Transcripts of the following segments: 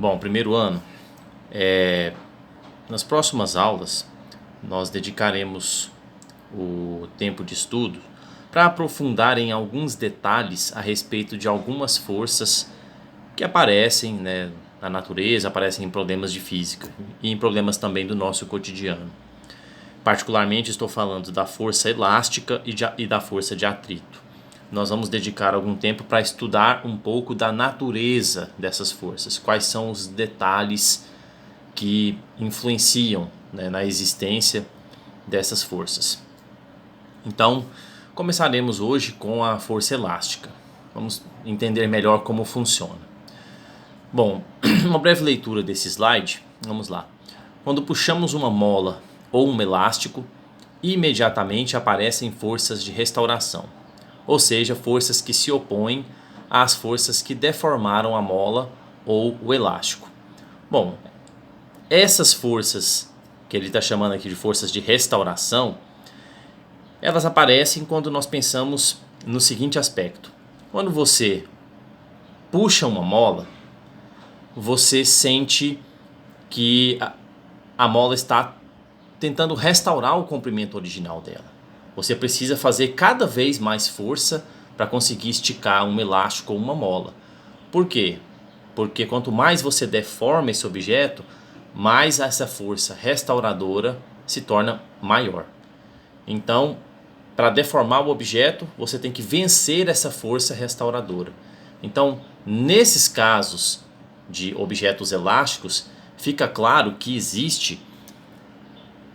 Bom, primeiro ano, nas próximas aulas, nós dedicaremos o tempo de estudo para aprofundar em alguns detalhes a respeito de algumas forças que aparecem, né, na natureza, aparecem em problemas de física e em problemas também do nosso cotidiano. Particularmente estou falando da força elástica e da força de atrito. Nós vamos dedicar algum tempo para estudar um pouco da natureza dessas forças, quais são os detalhes que influenciam, né, na existência dessas forças. Então, começaremos hoje com a força elástica. Vamos entender melhor como funciona. Bom, uma breve leitura desse slide, vamos lá. Quando puxamos uma mola ou um elástico, imediatamente aparecem forças de restauração, ou seja, forças que se opõem às forças que deformaram a mola ou o elástico. Bom, essas forças, que ele está chamando aqui de forças de restauração, elas aparecem quando nós pensamos no seguinte aspecto. Quando você puxa uma mola, você sente que a mola está tentando restaurar o comprimento original dela. Você precisa fazer cada vez mais força para conseguir esticar um elástico ou uma mola. Por quê? Porque quanto mais você deforma esse objeto, mais essa força restauradora se torna maior. Então, para deformar o objeto, você tem que vencer essa força restauradora. Então, nesses casos de objetos elásticos, fica claro que existe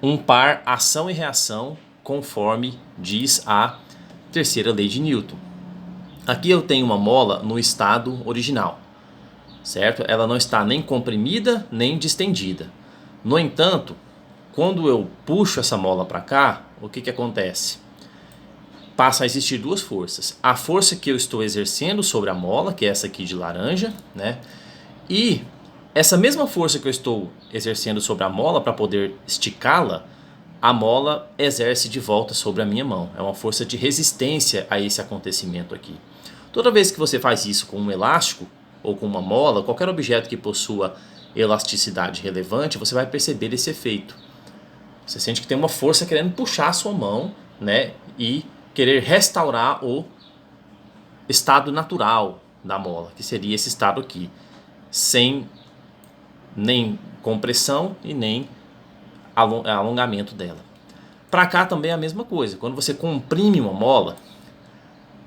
um par ação e reação conforme diz a terceira lei de Newton. Aqui eu tenho uma mola no estado original, certo? Ela não está nem comprimida nem distendida. No entanto, quando eu puxo essa mola para cá, o que acontece? Passa a existir duas forças. A força que eu estou exercendo sobre a mola, que é essa aqui de laranja, né? E essa mesma força que eu estou exercendo sobre a mola para poder esticá-la, a mola exerce de volta sobre a minha mão. É uma força de resistência a esse acontecimento aqui. Toda vez que você faz isso com um elástico ou com uma mola, qualquer objeto que possua elasticidade relevante, você vai perceber esse efeito. Você sente que tem uma força querendo puxar a sua mão, né, e querer restaurar o estado natural da mola, que seria esse estado aqui, sem nem compressão e nem alongamento dela. Para cá também é a mesma coisa. Quando você comprime uma mola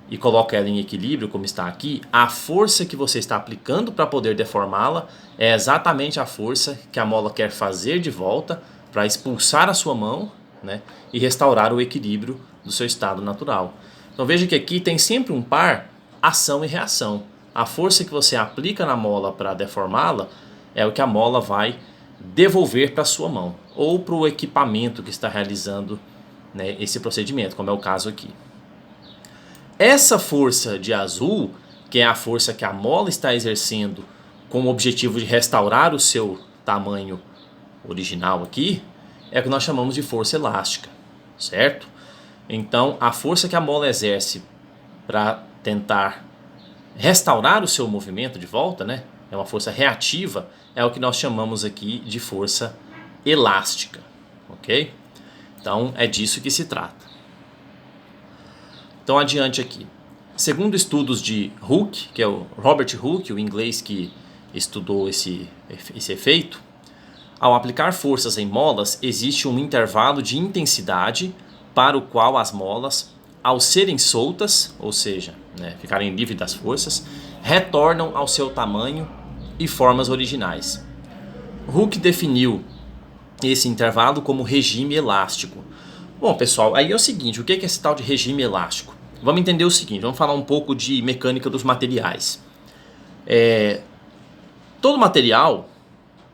e coloca ela em equilíbrio, como está aqui, a força que você está aplicando para poder deformá-la é exatamente a força que a mola quer fazer de volta para expulsar a sua mão, né, e restaurar o equilíbrio do seu estado natural. Então veja que aqui tem sempre um par ação e reação. A força que você aplica na mola para deformá-la é o que a mola vai devolver para a sua mão ou para o equipamento que está realizando, né, esse procedimento, como é o caso aqui. Essa força de azul, que é a força que a mola está exercendo com o objetivo de restaurar o seu tamanho original aqui, é o que nós chamamos de força elástica, certo? Então, a força que a mola exerce para tentar restaurar o seu movimento de volta, né, é uma força reativa, é o que nós chamamos aqui de força elástica, ok? Então, é disso que se trata. Então, adiante aqui. Segundo estudos de Hooke, que é o Robert Hooke, o inglês que estudou esse efeito, ao aplicar forças em molas, existe um intervalo de intensidade para o qual as molas, ao serem soltas, ou seja, né, ficarem livres das forças, retornam ao seu tamanho e formas originais. Hooke definiu esse intervalo como regime elástico. Bom, pessoal, aí é o seguinte, o que é esse tal de regime elástico? Vamos entender o seguinte, vamos falar um pouco de mecânica dos materiais. Todo material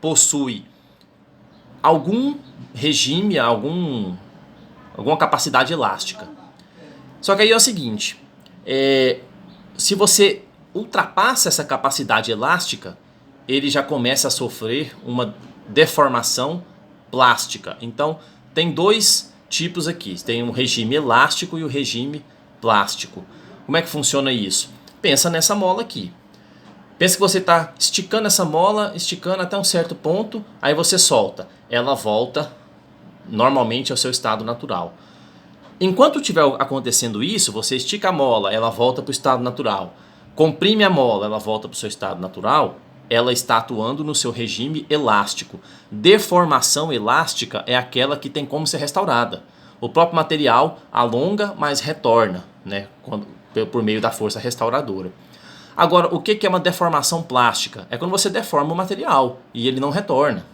possui algum regime, alguma capacidade elástica. Só que aí é o seguinte, se você ultrapassa essa capacidade elástica, ele já começa a sofrer uma deformação plástica. Então, tem dois tipos aqui. Tem um regime elástico e o regime plástico. Como é que funciona isso? Pensa nessa mola aqui. Pensa que você está esticando essa mola, esticando até um certo ponto, aí você solta. Ela volta normalmente ao seu estado natural. Enquanto estiver acontecendo isso, você estica a mola, ela volta para o estado natural. Comprime a mola, ela volta para o seu estado natural. Ela está atuando no seu regime elástico. Deformação elástica é aquela que tem como ser restaurada. O próprio material alonga, mas retorna, né, por meio da força restauradora. Agora, o que é uma deformação plástica? É quando você deforma o material e ele não retorna.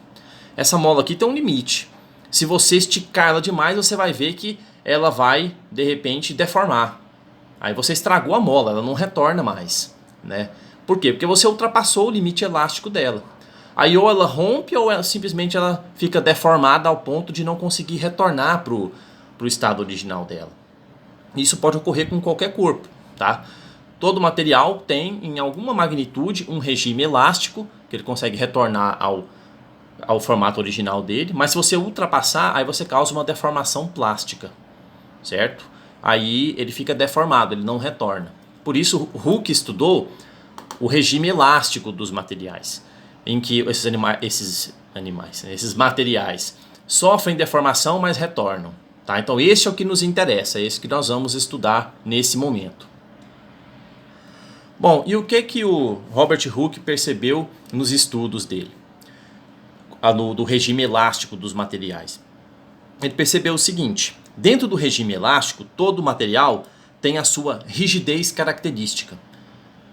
Essa mola aqui tem um limite. Se você esticar ela demais, você vai ver que ela vai, de repente, deformar. Aí você estragou a mola, ela não retorna mais, né? Por quê? Porque você ultrapassou o limite elástico dela. Aí ou ela rompe ou simplesmente ela fica deformada ao ponto de não conseguir retornar para o estado original dela. Isso pode ocorrer com qualquer corpo, tá? Todo material tem, em alguma magnitude, um regime elástico, que ele consegue retornar ao formato original dele, mas se você ultrapassar, aí você causa uma deformação plástica, certo? Aí ele fica deformado, ele não retorna. Por isso, Hooke estudou o regime elástico dos materiais, em que esses materiais sofrem deformação, mas retornam. Tá? Então esse é o que nos interessa, é esse que nós vamos estudar nesse momento. Bom, e o que o Robert Hooke percebeu nos estudos dele, do regime elástico dos materiais? Ele percebeu o seguinte: dentro do regime elástico, todo material tem a sua rigidez característica.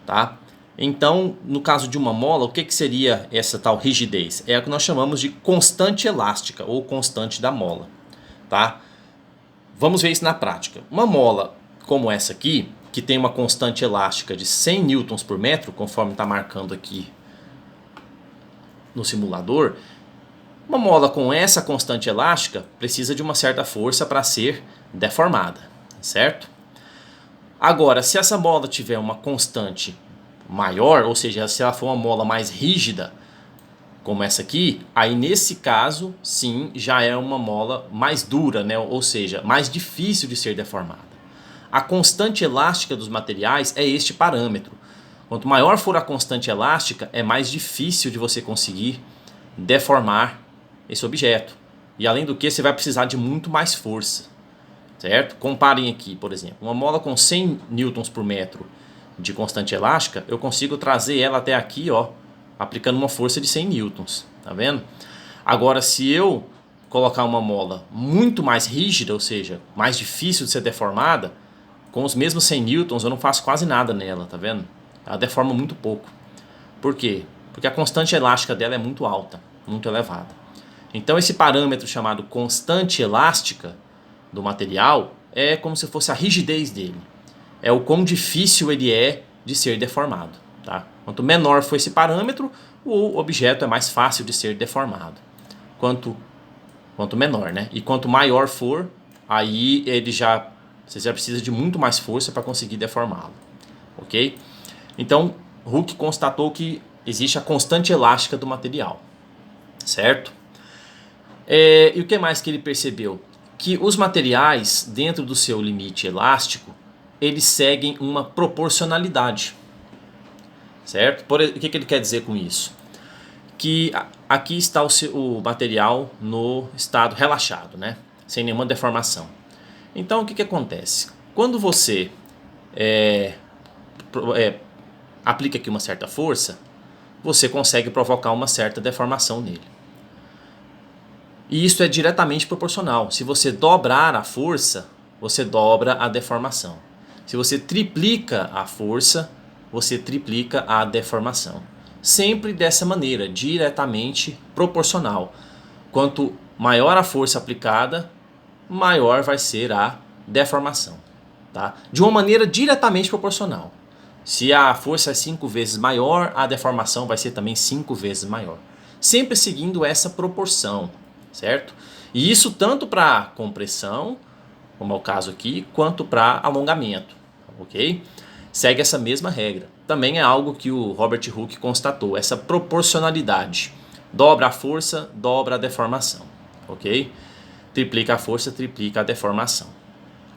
Tá? Então, no caso de uma mola, o que seria essa tal rigidez? É o que nós chamamos de constante elástica ou constante da mola. Tá? Vamos ver isso na prática. Uma mola como essa aqui, que tem uma constante elástica de 100 newtons por metro, conforme está marcando aqui no simulador, uma mola com essa constante elástica precisa de uma certa força para ser deformada, certo? Agora, se essa mola tiver uma constante maior, ou seja, se ela for uma mola mais rígida, como essa aqui, aí nesse caso, sim, já é uma mola mais dura, né? Ou seja, mais difícil de ser deformada. A constante elástica dos materiais é este parâmetro. Quanto maior for a constante elástica, é mais difícil de você conseguir deformar esse objeto. E além do que, você vai precisar de muito mais força, certo? Comparem aqui, por exemplo, uma mola com 100 newtons por metro de constante elástica, eu consigo trazer ela até aqui, ó, aplicando uma força de 100 newtons, tá vendo? Agora, se eu colocar uma mola muito mais rígida, ou seja, mais difícil de ser deformada, com os mesmos 100 newtons eu não faço quase nada nela, tá vendo? Ela deforma muito pouco. Por quê? Porque a constante elástica dela é muito alta, muito elevada. Então esse parâmetro chamado constante elástica do material é como se fosse a rigidez dele. É o quão difícil ele é de ser deformado. Tá? Quanto menor for esse parâmetro, o objeto é mais fácil de ser deformado. Quanto menor, né? E quanto maior for, aí você já precisa de muito mais força para conseguir deformá-lo. Ok? Então, Hooke constatou que existe a constante elástica do material. Certo? E o que mais que ele percebeu? Que os materiais, dentro do seu limite elástico, eles seguem uma proporcionalidade. Certo? O que ele quer dizer com isso? Que aqui está o material no estado relaxado, né? Sem nenhuma deformação. Então o que acontece? Quando você aplica aqui uma certa força, você consegue provocar uma certa deformação nele. E isso é diretamente proporcional. Se você dobrar a força, você dobra a deformação. Se você triplica a força, você triplica a deformação. Sempre dessa maneira, diretamente proporcional. Quanto maior a força aplicada, maior vai ser a deformação. Tá? De uma maneira diretamente proporcional. Se a força é 5 vezes maior, a deformação vai ser também 5 vezes maior. Sempre seguindo essa proporção, certo? E isso tanto para compressão, como é o caso aqui, quanto para alongamento, ok? Segue essa mesma regra. Também é algo que o Robert Hooke constatou, essa proporcionalidade. Dobra a força, dobra a deformação, ok? Triplica a força, triplica a deformação.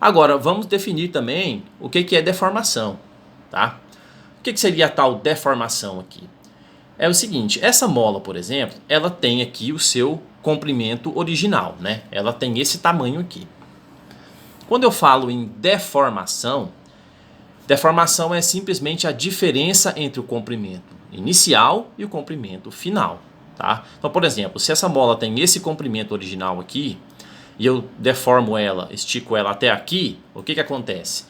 Agora, vamos definir também o que é deformação, tá? que seria a tal deformação aqui? É o seguinte, essa mola, por exemplo, ela tem aqui o seu comprimento original, né? Ela tem esse tamanho aqui. Quando eu falo em deformação, deformação é simplesmente a diferença entre o comprimento inicial e o comprimento final, tá? Então, por exemplo, se essa mola tem esse comprimento original aqui, e eu deformo ela, estico ela até aqui, o que acontece?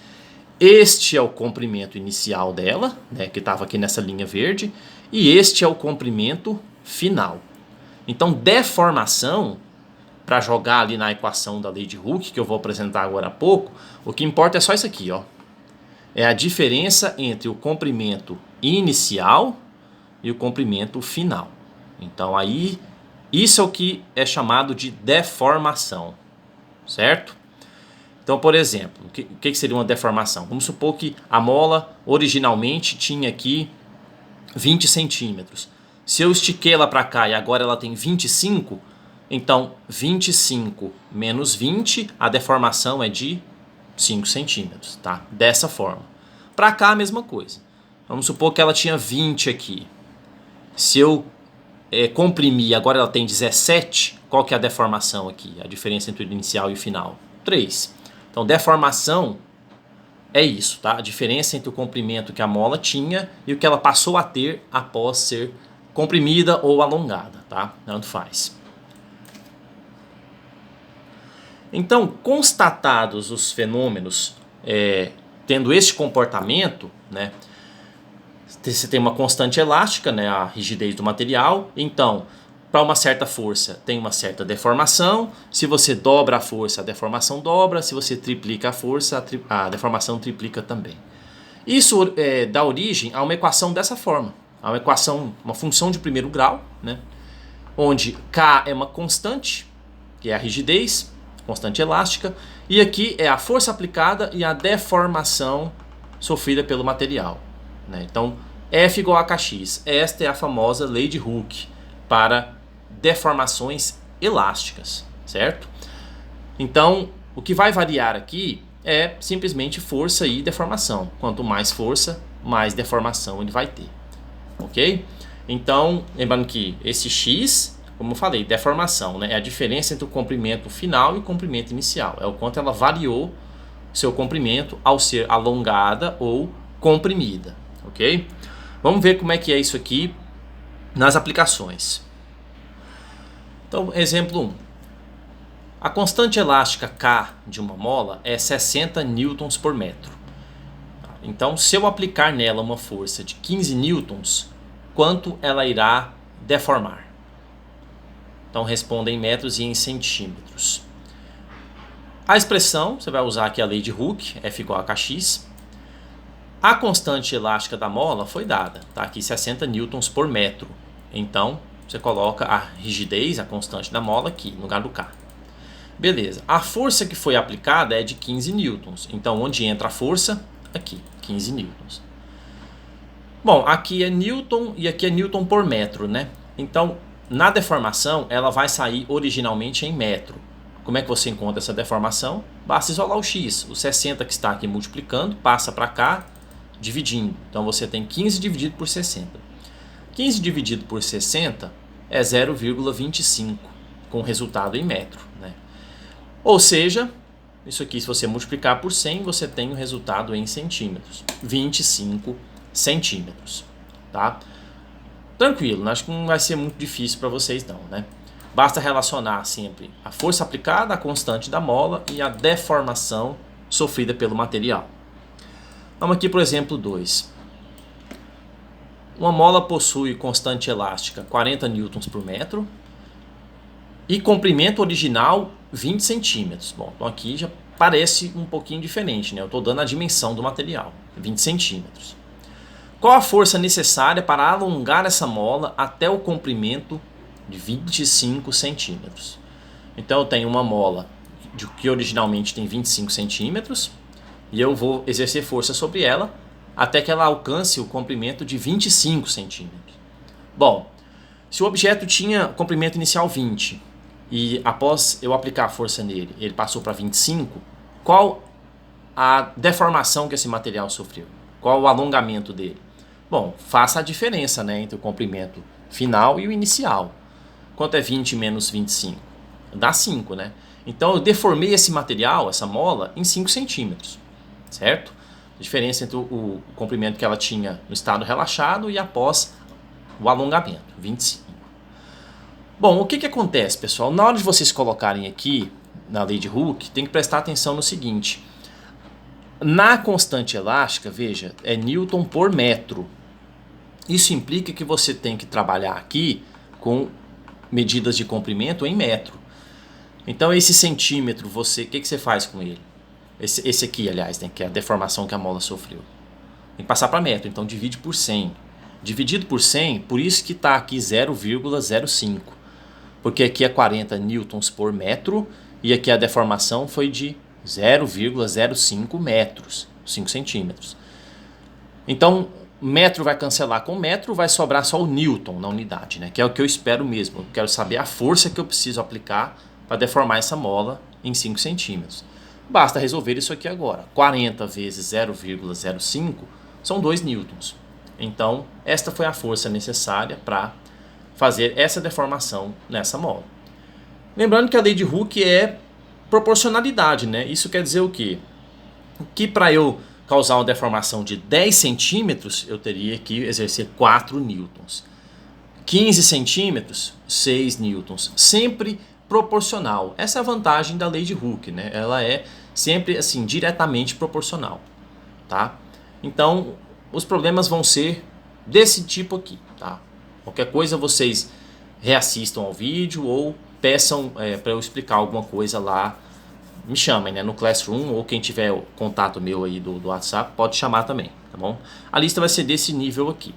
Este é o comprimento inicial dela, né, que estava aqui nessa linha verde, e este é o comprimento final. Então, deformação, para jogar ali na equação da lei de Hooke, que eu vou apresentar agora há pouco, o que importa é só isso aqui, ó. É a diferença entre o comprimento inicial e o comprimento final. Então, aí, isso é o que é chamado de deformação, certo? Então, por exemplo, o que seria uma deformação? Vamos supor que a mola originalmente tinha aqui 20 centímetros. Se eu estiquei ela para cá e agora ela tem 25, então 25 menos 20, a deformação é de 5 centímetros, tá? Dessa forma. Para cá a mesma coisa. Vamos supor que ela tinha 20 aqui. Se eu comprimir e agora ela tem 17, qual que é a deformação aqui? A diferença entre o inicial e o final? 3. Então, deformação é isso, tá? A diferença entre o comprimento que a mola tinha e o que ela passou a ter após ser comprimida ou alongada, tá? Tanto faz. Então, constatados os fenômenos tendo este comportamento, né? Você tem uma constante elástica, né? A rigidez do material. Então, para uma certa força tem uma certa deformação. Se você dobra a força, a deformação dobra. Se você triplica a força, a deformação triplica também. Isso dá origem a uma equação dessa forma. A uma equação, uma função de primeiro grau, né? Onde K é uma constante, que é a rigidez, constante elástica. E aqui é a força aplicada e a deformação sofrida pelo material, né? Então, F igual a Kx. Esta é a famosa lei de Hooke para deformações elásticas, certo? Então, o que vai variar aqui é simplesmente força e deformação. Quanto mais força, mais deformação ele vai ter, ok? Então, lembrando que esse x, como eu falei, deformação, né? É a diferença entre o comprimento final e o comprimento inicial. É o quanto ela variou seu comprimento ao ser alongada ou comprimida, ok? Vamos ver como é que é isso aqui nas aplicações. Então, exemplo 1. A constante elástica K de uma mola é 60 newtons por metro. Então, se eu aplicar nela uma força de 15 newtons, quanto ela irá deformar? Então, responda em metros e em centímetros. A expressão, você vai usar aqui a lei de Hooke, F igual a Kx. A constante elástica da mola foi dada, tá? Aqui 60 newtons por metro. Então, você coloca a rigidez, a constante da mola aqui, no lugar do K. Beleza. A força que foi aplicada é de 15 newtons. Então, onde entra a força? Aqui, 15 newtons. Bom, aqui é newton e aqui é newton por metro, né? Então, na deformação, ela vai sair originalmente em metro. Como é que você encontra essa deformação? Basta isolar o x. O 60 que está aqui multiplicando, passa para cá, dividindo. Então, você tem 15 dividido por 60. 15 dividido por 60 é 0,25, com resultado em metro, né? Ou seja, isso aqui, se você multiplicar por 100, você tem o resultado em centímetros. 25 centímetros, tá? Tranquilo, acho que não vai ser muito difícil para vocês não, né? Basta relacionar sempre a força aplicada, a constante da mola e a deformação sofrida pelo material. Vamos aqui para o exemplo 2. Uma mola possui constante elástica 40 newtons por metro e comprimento original 20 centímetros. Bom, então aqui já parece um pouquinho diferente, né? Eu estou dando a dimensão do material, 20 centímetros. Qual a força necessária para alongar essa mola até o comprimento de 25 centímetros? Então eu tenho uma mola que originalmente tem 25 centímetros e eu vou exercer força sobre ela até que ela alcance o comprimento de 25 centímetros. Bom, se o objeto tinha comprimento inicial 20 e após eu aplicar a força nele, ele passou para 25, qual a deformação que esse material sofreu? Qual o alongamento dele? Bom, faça a diferença, né, entre o comprimento final e o inicial. Quanto é 20 menos 25? Dá 5, né? Então eu deformei esse material, essa mola, em 5 centímetros, certo? A diferença entre o comprimento que ela tinha no estado relaxado e após o alongamento, 25. Bom, o que acontece, pessoal? Na hora de vocês colocarem aqui na lei de Hooke, tem que prestar atenção no seguinte. Na constante elástica, veja, é Newton por metro. Isso implica que você tem que trabalhar aqui com medidas de comprimento em metro. Então esse centímetro, o que você faz com ele? Esse aqui, aliás, né, que é a deformação que a mola sofreu. Tem que passar para metro, então divide por 100. Dividido por 100, por isso que está aqui 0,05. Porque aqui é 40 newtons por metro e aqui a deformação foi de 0,05 metros, 5 centímetros. Então, metro vai cancelar com metro, vai sobrar só o newton na unidade, né? Que é o que eu espero mesmo. Eu quero saber a força que eu preciso aplicar para deformar essa mola em 5 centímetros. Basta resolver isso aqui agora. 40 vezes 0,05 são 2 newtons. Então, esta foi a força necessária para fazer essa deformação nessa mola. Lembrando que a lei de Hooke é proporcionalidade, né? Isso quer dizer o quê? Que para eu causar uma deformação de 10 centímetros, eu teria que exercer 4 newtons. 15 centímetros, 6 newtons. Sempre proporcional. Essa é a vantagem da lei de Hooke, né? Ela é sempre assim, diretamente proporcional, tá? Então, os problemas vão ser desse tipo aqui, tá? Qualquer coisa vocês reassistam ao vídeo ou peçam para eu explicar alguma coisa lá. Me chamem, né, no Classroom, ou quem tiver o contato meu aí do WhatsApp pode chamar também, tá bom? A lista vai ser desse nível aqui.